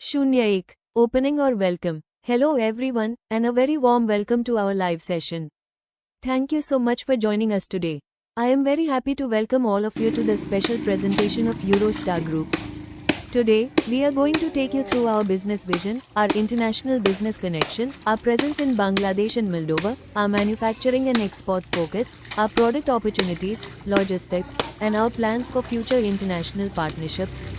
Shunya Ek, opening or welcome. Hello everyone, and a very warm welcome to our live session. Thank you so much for joining us today. I am very happy to welcome all of you to this special presentation of Eurostar Group. Today, we are going to take you through our business vision, our international business connection, our presence in Bangladesh and Moldova, our manufacturing and export focus, our product opportunities, logistics, and our plans for future international partnerships.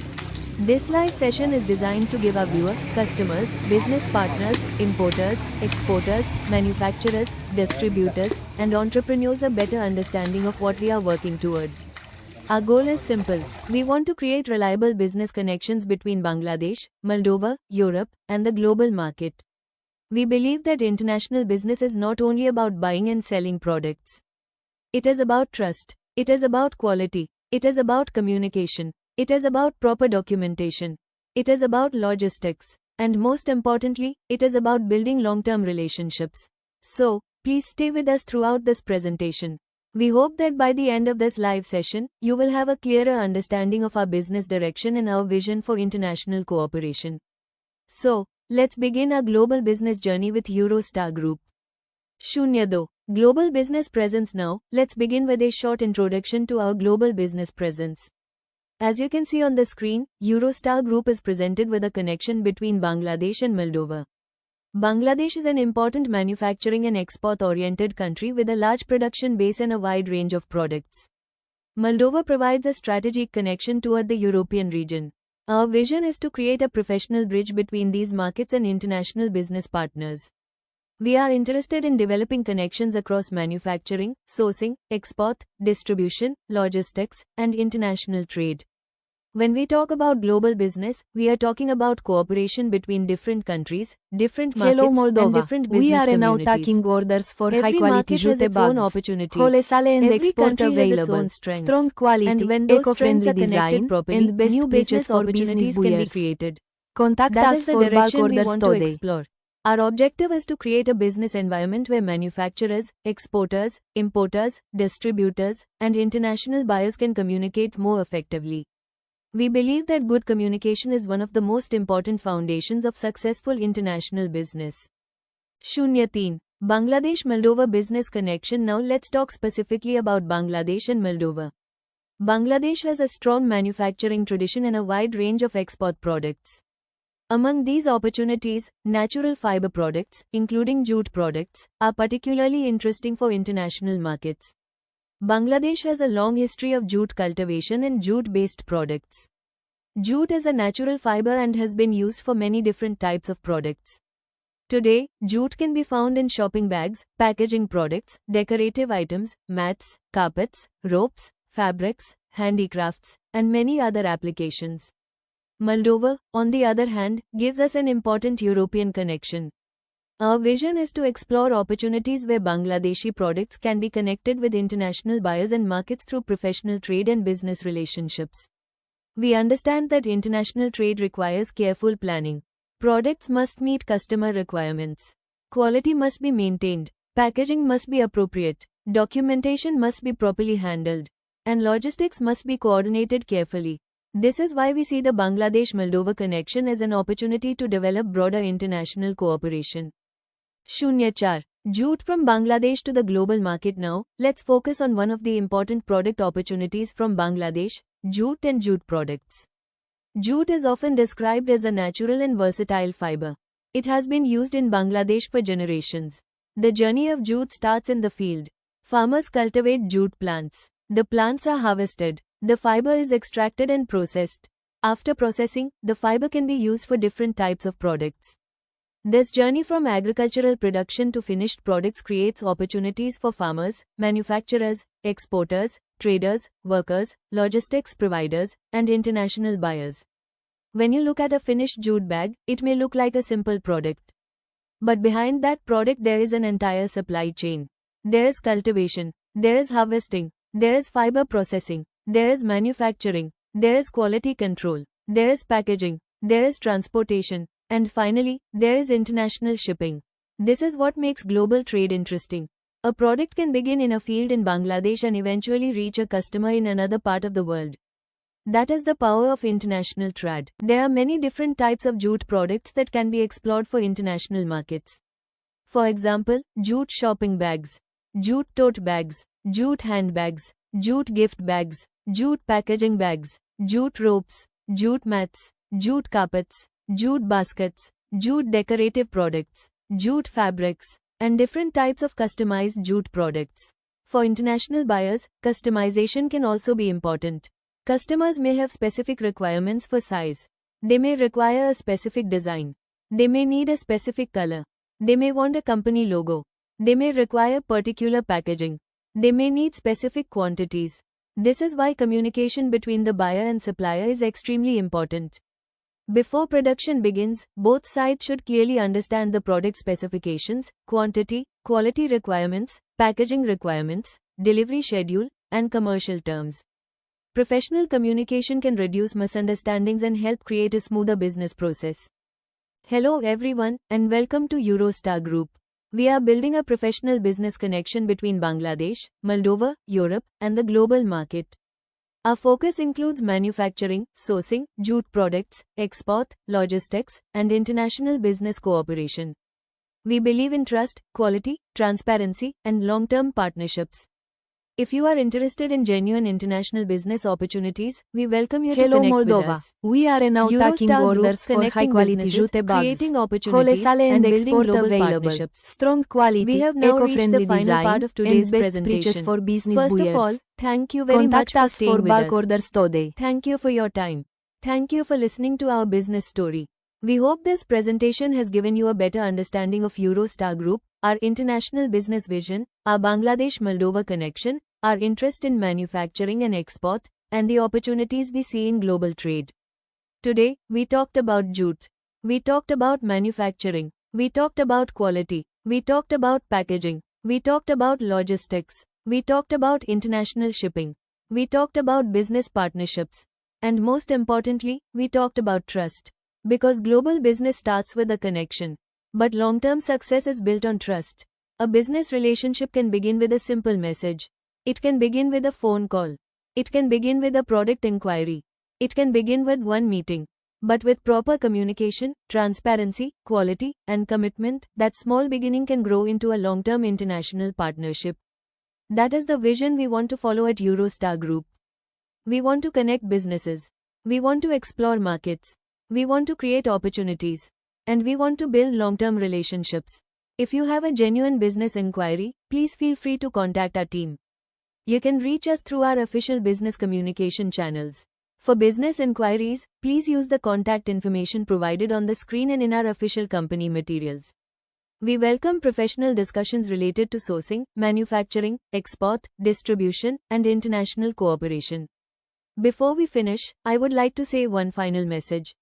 This live session is designed to give our viewer, customers, business partners, importers, exporters, manufacturers, distributors, and entrepreneurs a better understanding of what we are working toward. Our goal is simple. We want to create reliable business connections between Bangladesh, Moldova, Europe, and the global market. We believe that international business is not only about buying and selling products. It is about trust. It is about quality. It is about communication. It is about proper documentation. It is about logistics. And most importantly, it is about building long-term relationships. So, please stay with us throughout this presentation. We hope that by the end of this live session, you will have a clearer understanding of our business direction and our vision for international cooperation. So, let's begin our global business journey with Eurostar Group. Shunya Do, global business presence. Now, let's begin with a short introduction to our global business presence. As you can see on the screen, Eurostar Group is presented with a connection between Bangladesh and Moldova. Bangladesh is an important manufacturing and export-oriented country with a large production base and a wide range of products. Moldova provides a strategic connection toward the European region. Our vision is to create a professional bridge between these markets and international business partners. We are interested in developing connections across manufacturing, sourcing, export, distribution, logistics, and international trade. When we talk about global business, we are talking about cooperation between different countries, different markets, Hello Moldova. and different business We are now communities. taking orders for Every high quality market has jute its own bags. opportunities. Whole sale and Every export country has its available. own strengths. Strong quality, And when those strengths eco-friendly are connected design, properly, and best new prices business for opportunities business can be buyers. created. Contact That us is the for bulk direction we orders want to today. explore. Our objective is to create a business environment where manufacturers, exporters, importers, distributors, and international buyers can communicate more effectively. We believe that good communication is one of the most important foundations of successful international business. Shunya 3. Bangladesh-Moldova business connection. Now let's talk specifically about Bangladesh and Moldova. Bangladesh has a strong manufacturing tradition and a wide range of export products. Among these opportunities, natural fiber products, including jute products, are particularly interesting for international markets. Bangladesh has a long history of jute cultivation and jute-based products. Jute is a natural fiber and has been used for many different types of products. Today, jute can be found in shopping bags, packaging products, decorative items, mats, carpets, ropes, fabrics, handicrafts, and many other applications. Moldova, on the other hand, gives us an important European connection. Our vision is to explore opportunities where Bangladeshi products can be connected with international buyers and markets through professional trade and business relationships. We understand that international trade requires careful planning. Products must meet customer requirements. Quality must be maintained. Packaging must be appropriate. Documentation must be properly handled. And logistics must be coordinated carefully. This is why we see the Bangladesh-Moldova connection as an opportunity to develop broader international cooperation. Shunya 4. Jute from Bangladesh to the global market. Now, let's focus on one of the important product opportunities from Bangladesh, jute and jute products. Jute is often described as a natural and versatile fiber. It has been used in Bangladesh for generations. The journey of jute starts in the field. Farmers cultivate jute plants. The plants are harvested. The fiber is extracted and processed. After processing, the fiber can be used for different types of products. This journey from agricultural production to finished products creates opportunities for farmers, manufacturers, exporters, traders, workers, logistics providers, and international buyers. When you look at a finished jute bag, it may look like a simple product. But behind that product there is an entire supply chain. There is cultivation, there is harvesting, there is fiber processing, there is manufacturing, there is quality control, there is packaging, there is transportation, and finally, there is international shipping. This is what makes global trade interesting. A product can begin in a field in Bangladesh and eventually reach a customer in another part of the world. That is the power of international trade. There are many different types of jute products that can be explored for international markets. For example, jute shopping bags, jute tote bags, jute handbags, jute gift bags, jute packaging bags, jute ropes, jute mats, jute carpets, jute baskets, jute decorative products, jute fabrics, and different types of customized jute products. For international buyers, customization can also be important. Customers may have specific requirements for size. They may require a specific design. They may need a specific color. They may want a company logo. They may require particular packaging. They may need specific quantities. This is why communication between the buyer and supplier is extremely important. Before production begins, both sides should clearly understand the product specifications, quantity, quality requirements, packaging requirements, delivery schedule, and commercial terms. Professional communication can reduce misunderstandings and help create a smoother business process. Hello everyone, and welcome to Eurostar Group. We are building a professional business connection between Bangladesh, Moldova, Europe, and the global market. Our focus includes manufacturing, sourcing, jute products, export, logistics, and international business cooperation. We believe in trust, quality, transparency, and long-term partnerships. If you are interested in genuine international business opportunities, we welcome you to Hello connect with Moldova. us. We are now taking Eurostar Group orders for connecting high-quality businesses, jute bags, creating opportunities, wholesale and and building export global available. partnerships. Strong quality, We have now reached eco-friendly the final design, part of today's and best presentation. prices for business First buyers. of all, thank you very Contact much for us staying for with bulk us. orders today. Thank you for your time. Thank you for listening to our business story. We hope this presentation has given you a better understanding of Eurostar Group, our international business vision, our Bangladesh-Moldova connection, our interest in manufacturing and export, and the opportunities we see in global trade. Today, we talked about jute. We talked about manufacturing. We talked about quality. We talked about packaging. We talked about logistics. We talked about international shipping. We talked about business partnerships. And most importantly, we talked about trust. Because global business starts with a connection. But long-term success is built on trust. A business relationship can begin with a simple message. It can begin with a phone call. It can begin with a product inquiry. It can begin with one meeting. But with proper communication, transparency, quality, and commitment, that small beginning can grow into a long-term international partnership. That is the vision we want to follow at Eurostar Group. We want to connect businesses. We want to explore markets. We want to create opportunities. And we want to build long-term relationships. If you have a genuine business inquiry, please feel free to contact our team. You can reach us through our official business communication channels. For business inquiries, please use the contact information provided on the screen and in our official company materials. We welcome professional discussions related to sourcing, manufacturing, export, distribution, and international cooperation. Before we finish, I would like to say one final message.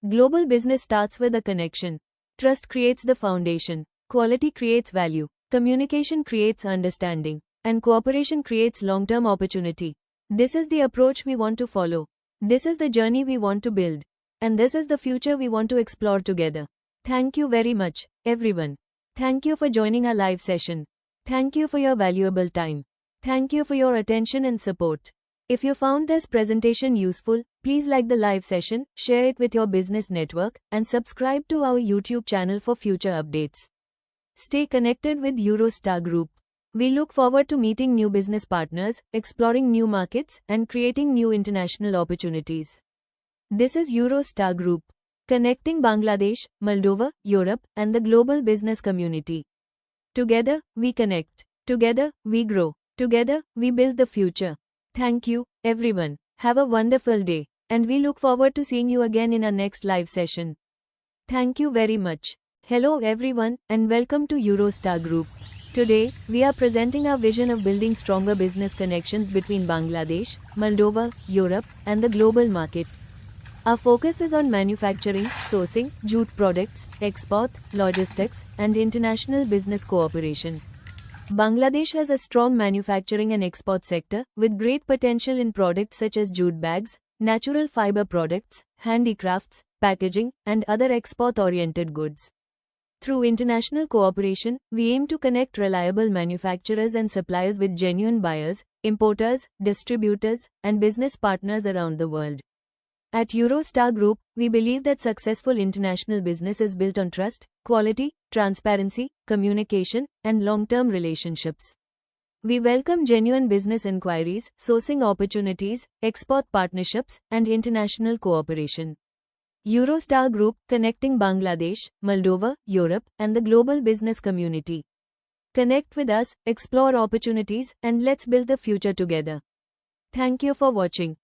Global business starts with a connection. Trust creates the foundation. Quality creates value. Communication creates understanding. And cooperation creates long-term opportunity. This is the approach we want to follow. This is the journey we want to build. And this is the future we want to explore together. Thank you very much, everyone. Thank you for joining our live session. Thank you for your valuable time. Thank you for your attention and support. If you found this presentation useful, please like the live session, share it with your business network, and subscribe to our YouTube channel for future updates. Stay connected with Eurostar Group. We look forward to meeting new business partners, exploring new markets, and creating new international opportunities. This is Eurostar Group, connecting Bangladesh, Moldova, Europe, and the global business community. Together, we connect. Together, we grow. Together, we build the future. Thank you, everyone. Have a wonderful day, and we look forward to seeing you again in our next live session. Thank you very much. Hello everyone, and welcome to Eurostar Group. Today, we are presenting our vision of building stronger business connections between Bangladesh, Moldova, Europe, and the global market. Our focus is on manufacturing, sourcing, jute products, export, logistics, and international business cooperation. Bangladesh has a strong manufacturing and export sector, with great potential in products such as jute bags, natural fiber products, handicrafts, packaging, and other export-oriented goods. Through international cooperation, we aim to connect reliable manufacturers and suppliers with genuine buyers, importers, distributors, and business partners around the world. At Eurostar Group, we believe that successful international business is built on trust, quality, transparency, communication, and long-term relationships. We welcome genuine business inquiries, sourcing opportunities, export partnerships, and international cooperation. Eurostar Group, connecting Bangladesh, Moldova, Europe, and the global business community. Connect with us, explore opportunities, and let's build the future together. Thank you for watching.